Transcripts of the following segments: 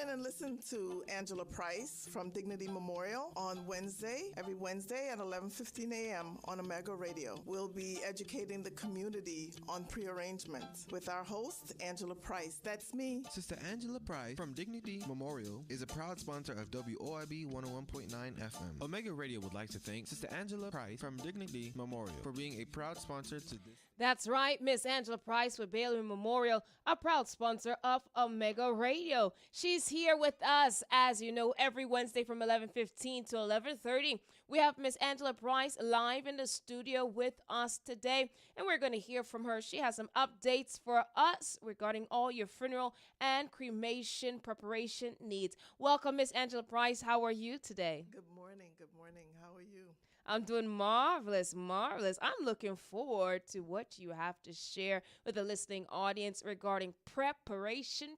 in and listen to Angela Price from Dignity Memorial on Wednesday, every Wednesday at 11:15 a.m. on Omega Radio. We'll be educating the community on prearrangement with our host, Angela Price. That's me. Sister Angela Price from Dignity Memorial is a proud sponsor of WOIB 101.9 FM. Omega Radio would like to thank Sister Angela Price from Dignity Memorial for being a proud sponsor to this. That's right, Miss Angela Price with Bailey Memorial, a proud sponsor of Omega Radio. She's here with us, as you know, every Wednesday from 11:15 to 11:30. We have Miss Angela Price live in the studio with us today, and we're going to hear from her. She has some updates for us regarding all your funeral and cremation preparation needs. Welcome, Miss Angela Price. How are you today? Good morning. Good morning. How are you? I'm doing marvelous, marvelous. I'm looking forward to what you have to share with the listening audience regarding preparation.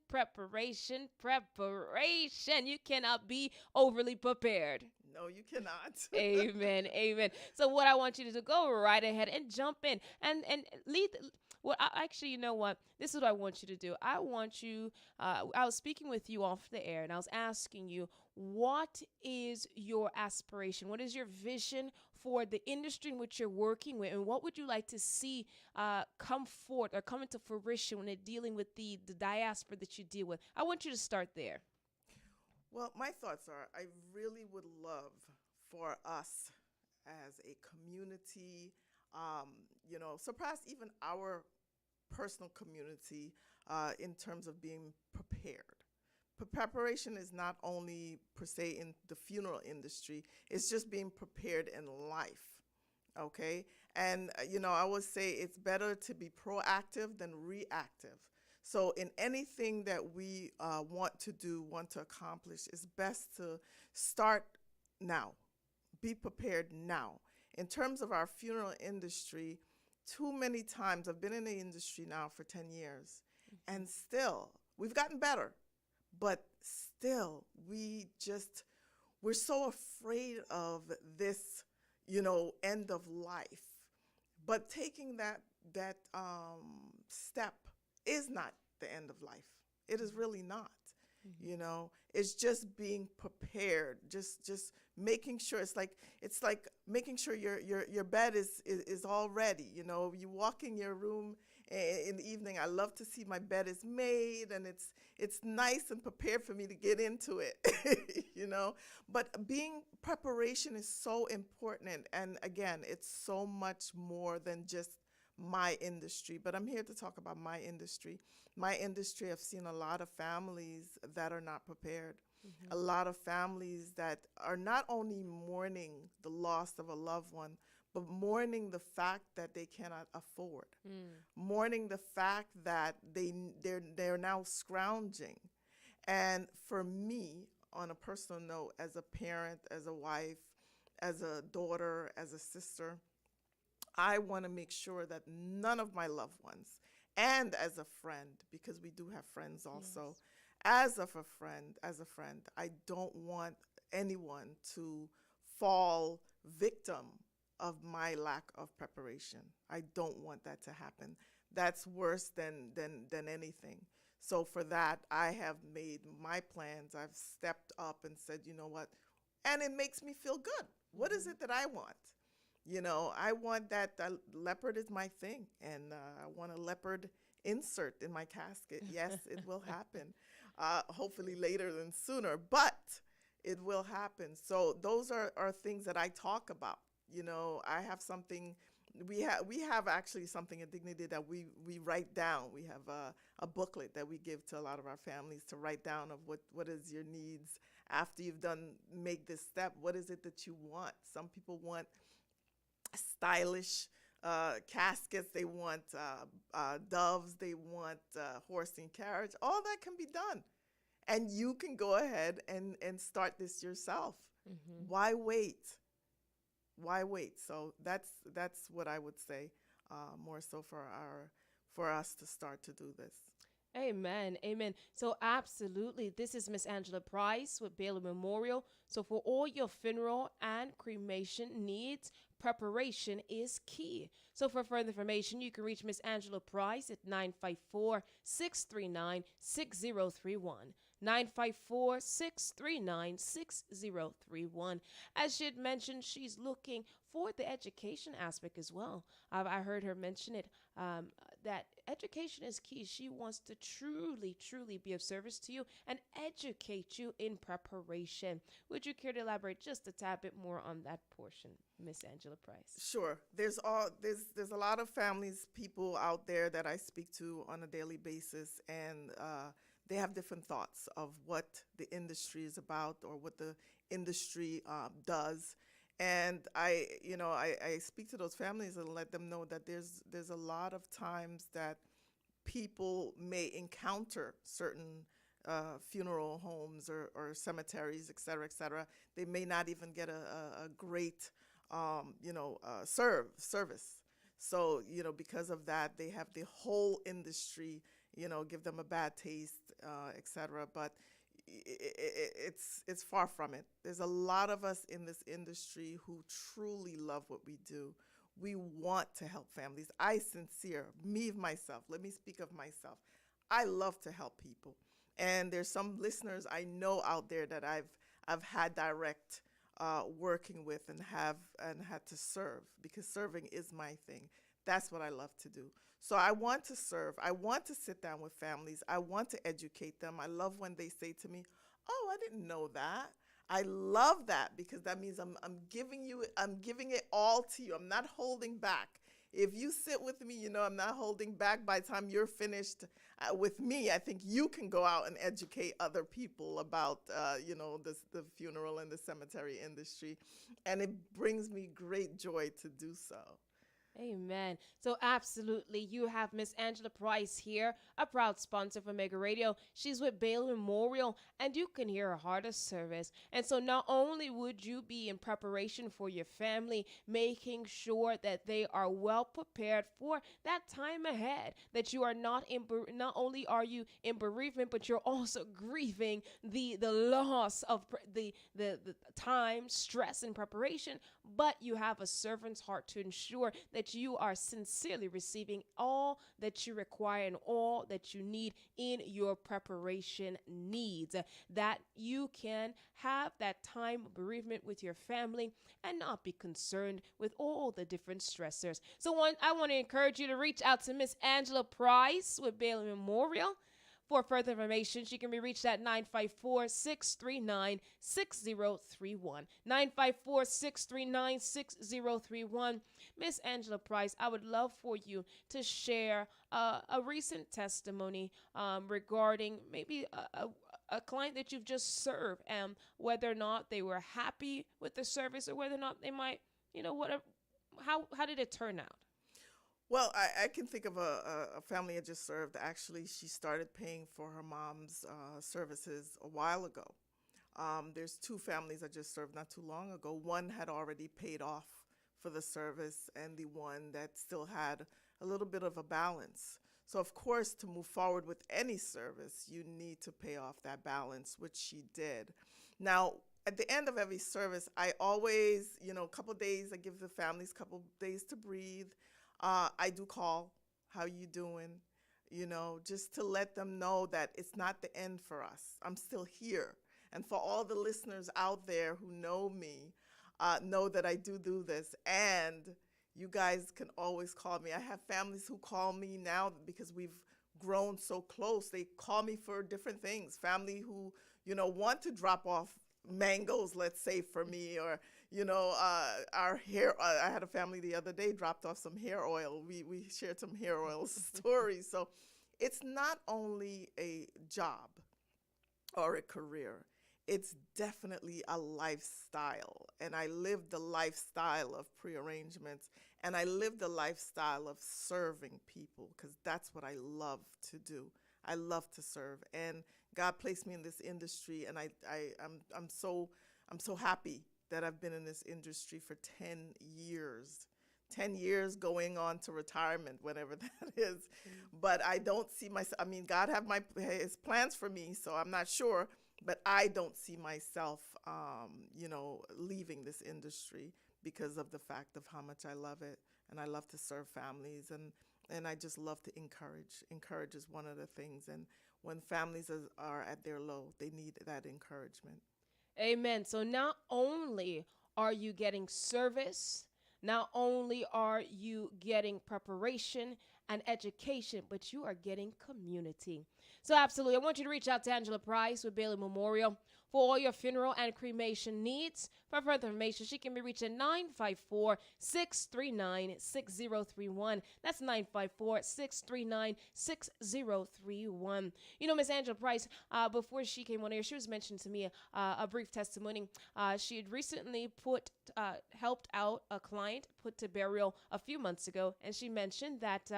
You cannot be overly prepared. No, you cannot. Amen, amen. So what I want you to do, go right ahead and jump in and lead. Well, actually, you know what? This is what I want you to do. I want you, I was speaking with you off the air, and I was asking you, what is your aspiration? What is your vision for the industry in which you're working with? And what would you like to see come forth or come into fruition when you're dealing with the diaspora that you deal with? I want you to start there. Well, my thoughts are I really would love for us as a community, surpass even our personal community in terms of being prepared. Preparation is not only per se in the funeral industry, it's just being prepared in life, okay? And, I always say it's better to be proactive than reactive. So in anything that we want to do, want to accomplish, it's best to start now, be prepared now. In terms of our funeral industry, too many times, I've been in the industry now for 10 years, and still, we've gotten better, but still, we're so afraid of this, end of life. But taking that step is not the end of life. It is really not. It's just being prepared, just making sure it's like making sure your bed is all ready. You walk in your room in the evening. I love to see my bed is made and it's nice and prepared for me to get into it. But preparation is so important, and again, it's so much more than just my industry, but I'm here to talk about my industry. My industry, I've seen a lot of families that are not prepared, a lot of families that are not only mourning the loss of a loved one, but mourning the fact that they cannot afford, mourning the fact that they're now scrounging. And for me, on a personal note, as a parent, as a wife, as a daughter, as a sister, I want to make sure that none of my loved ones, and as a friend, because we do have friends also, as a friend, I don't want anyone to fall victim of my lack of preparation. I don't want that to happen. That's worse than anything. So for that, I have made my plans. I've stepped up and said, you know what? And it makes me feel good. What is it that I want? I want that leopard is my thing, and I want a leopard insert in my casket. Yes, it will happen. Hopefully later than sooner, but it will happen. So those are things that I talk about. I have something. We have actually something at Dignity that we write down. We have a booklet that we give to a lot of our families to write down of what is your needs after you've make this step. What is it that you want? Some people want stylish caskets, they want doves, they want horse and carriage. All that can be done, and you can go ahead and start this yourself. Why wait? So that's what I would say, more so for us to start to do this. Amen. Amen. So absolutely. This is Miss Angela Price with Bailey Memorial. So for all your funeral and cremation needs, preparation is key. So for further information, you can reach Miss Angela Price at 954-639-6031. 954-639-6031. As she had mentioned, she's looking for the education aspect as well. I heard her mention it, that education is key. She wants to truly, truly be of service to you and educate you in preparation. Would you care to elaborate just a tad bit more on that portion, Miss Angela Price? Sure. There's a lot of families, people out there that I speak to on a daily basis, and they have different thoughts of what the industry is about or what the industry does. And I speak to those families and let them know that there's a lot of times that people may encounter certain funeral homes or cemeteries, et cetera, et cetera. They may not even get a great service. So, because of that, they have the whole industry, give them a bad taste, et cetera. But it's far from it. There's a lot of us in this industry who truly love what we do. We want to help families. Myself, let me speak of myself. I love to help people. And there's some listeners I know out there that I've had direct working with and had to serve, because serving is my thing. That's what I love to do. So I want to serve. I want to sit down with families. I want to educate them. I love when they say to me, "Oh, I didn't know that." I love that, because that means I'm giving it all to you. I'm not holding back. If you sit with me, I'm not holding back. By the time you're finished with me, I think you can go out and educate other people about, the funeral and the cemetery industry. And it brings me great joy to do so. Amen. So absolutely, you have Miss Angela Price here, a proud sponsor for Mega Radio. She's with Baylor Memorial, and you can hear her heart of service. And so not only would you be in preparation for your family, making sure that they are well prepared for that time ahead, that you are not only are you in bereavement, but you're also grieving the loss of the time, stress, and preparation, but you have a servant's heart to ensure that you are sincerely receiving all that you require and all that you need in your preparation needs, that you can have that time of bereavement with your family and not be concerned with all the different stressors. So I want to encourage you to reach out to Miss Angela Price with Baylor Memorial. For further information, she can be reached at 954-639-6031. 954-639-6031. Miss Angela Price, I would love for you to share a recent testimony regarding maybe a client that you've just served, and whether or not they were happy with the service, or whether or not they might, how did it turn out? Well, I can think of a family I just served. Actually, she started paying for her mom's services a while ago. There's two families I just served not too long ago. One had already paid off for the service, and the one that still had a little bit of a balance. So, of course, to move forward with any service, you need to pay off that balance, which she did. Now, at the end of every service, I always, a couple days, I give the families a couple days to breathe. I do call, how you doing? Just to let them know that it's not the end for us. I'm still here. And for all the listeners out there who know me, know that I do this. And you guys can always call me. I have families who call me now because we've grown so close. They call me for different things. Family who, want to drop off mangoes, let's say, for me, or our hair. I had a family the other day dropped off some hair oil. We shared some hair oil stories. So it's not only a job or a career. It's definitely a lifestyle. And I live the lifestyle of prearrangements, and I live the lifestyle of serving people, because that's what I love to do. I love to serve, and God placed me in this industry, and I'm so happy that I've been in this industry for 10 years. 10 years going on to retirement, whenever that is. But I don't see myself, God have his plans for me, so I'm not sure, but I don't see myself, leaving this industry, because of the fact of how much I love it, and I love to serve families, and I just love to encourage. Encourage is one of the things, and when families are at their low. They need that encouragement. Amen. So not only are you getting service, not only are you getting preparation and education, but you are getting community. So absolutely, I want you to reach out to Angela Price with Bailey Memorial for all your funeral and cremation needs. For further information, she can be reached at 954-639-6031. That's 954-639-6031. You know, Miss Angela Price, before she came on air, she was mentioning to me a brief testimony. She had recently helped out a client put to burial a few months ago, and she mentioned that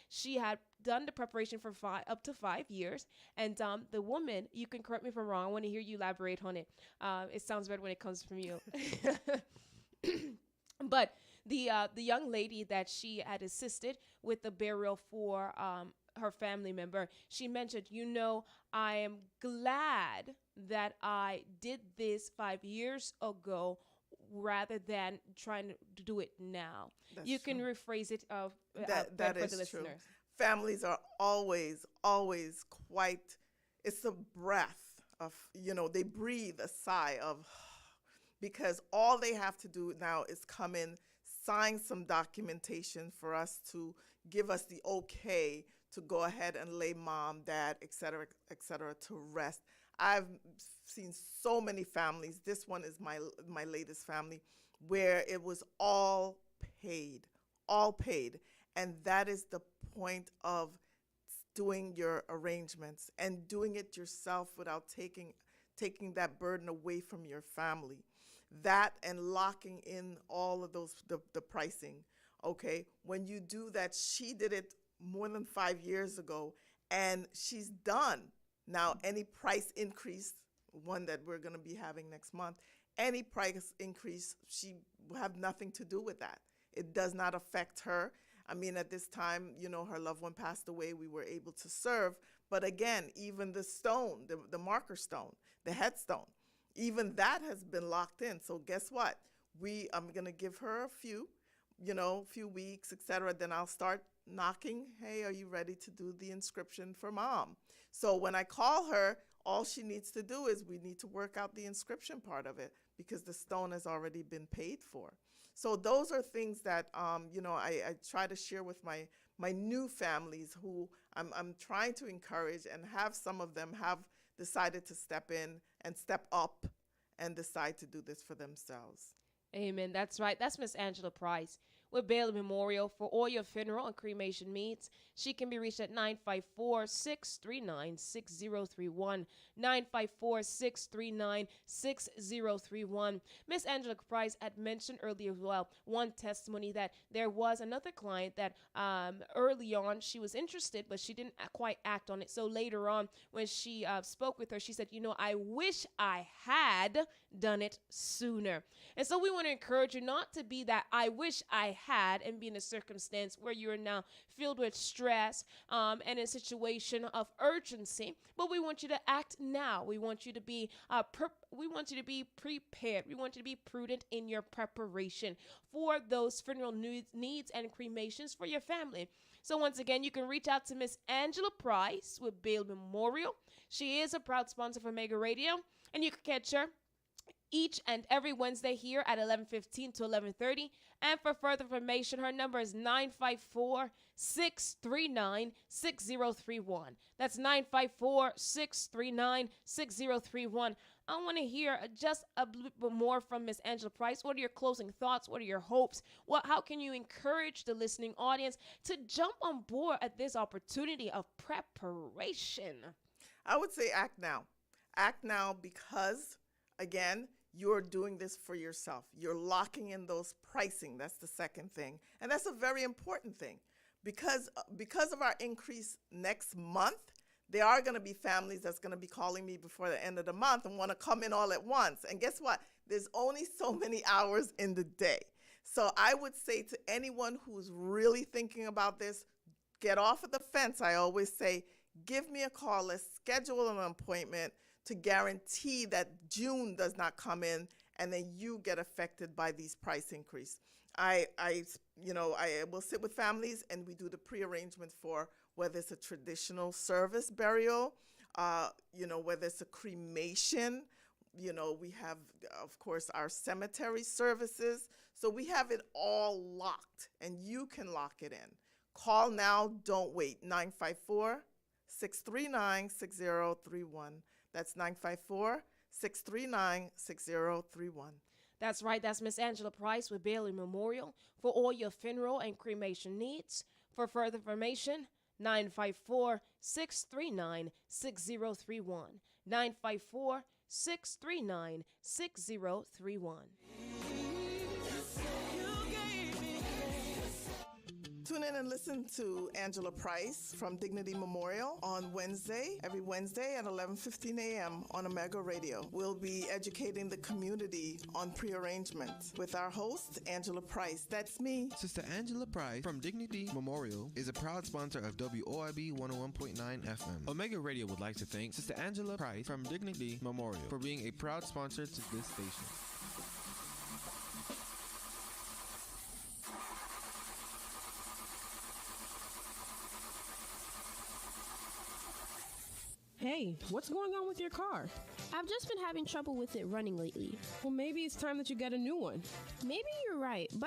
she had done the preparation for up to 5 years, and the woman, you can correct me if I'm wrong, I want to hear you elaborate on it. It sounds better when it comes from you. But the young lady that she had assisted with the burial for her family member, she mentioned, I am glad that I did this 5 years ago rather than trying to do it now. That's you true. can rephrase it That for the is listeners. true. Families are always quite, it's a breath of, they breathe a sigh of, because all they have to do now is come in, sign some documentation for us to give us the okay to go ahead and lay mom, dad, et cetera, to rest. I've seen so many families. This one is my latest family, where it was all paid. And that is the point of doing your arrangements and doing it yourself without taking that burden away from your family. That and locking in all of those, the pricing, okay? When you do that, she did it more than 5 years ago, and she's done. Now, any price increase, one that we're going to be having next month, any price increase, she will have nothing to do with that. It does not affect her. I mean, at this time, her loved one passed away. We were able to serve. But again, even the stone, the marker stone, the headstone, even that has been locked in. So guess what? I'm going to give her a few weeks, etc. Then I'll start knocking. Hey, are you ready to do the inscription for mom? So when I call her, all she needs to do is we need to work out the inscription part of it because the stone has already been paid for. So those are things that, I try to share with my new families who I'm trying to encourage, and have some of them have decided to step in and step up and decide to do this for themselves. Amen. That's right. That's Miss Angela Price with Bailey Memorial for all your funeral and cremation needs. She can be reached at 954-639-6031. 954-639-6031. Miss Angela Price had mentioned earlier as well one testimony that there was another client that early on she was interested, but she didn't quite act on it. So later on, when she spoke with her, she said, I wish I had done it sooner. And so we want to encourage you not to be that I wish I had and be in a circumstance where you are now filled with stress and a situation of urgency, but we want you to act now. We want you to be prepared. We want you to be prudent in your preparation for those funeral needs and cremations for your family. So once again, you can reach out to Miss Angela Price with Bailey Memorial. She is a proud sponsor for Mega Radio, and you can catch her each and every Wednesday here at 11:15 to 11:30. And for further information, her number is 954-639-6031. That's 954-639-6031. I want to hear just a bit more from Miss Angela Price. What are your closing thoughts? What are your hopes? How can you encourage the listening audience to jump on board at this opportunity of preparation? I would say act now. Act now because, again, you're doing this for yourself. You're locking in those pricing. That's the second thing. And that's a very important thing because of our increase next month, there are going to be families that's going to be calling me before the end of the month and want to come in all at once. And guess what? There's only so many hours in the day. So I would say to anyone who's really thinking about this, get off of the fence. I always say, give me a call. Let's schedule an appointment to guarantee that June does not come in and then you get affected by these price increase. I will sit with families and we do the pre-arrangement for whether it's a traditional service burial Whether it's a cremation, we have, of course, our cemetery services. So we have it all locked, and you can lock it in. Call now, don't wait. 954-639-6031. That's 954-639-6031. That's right. That's Miss Angela Price with Bailey Memorial for all your funeral and cremation needs. For further information, 954-639-6031. 954-639-6031. Tune in and listen to Angela Price from Dignity Memorial on every Wednesday at 11:15 a.m. on Omega Radio. We'll be educating the community on prearrangement with our host, Angela Price. That's me. Sister Angela Price from Dignity Memorial is a proud sponsor of WOIB 101.9 FM. Omega Radio would like to thank Sister Angela Price from Dignity Memorial for being a proud sponsor to this station. Hey, what's going on with your car? I've just been having trouble with it running lately. Well, maybe it's time that you get a new one. Maybe you're right, but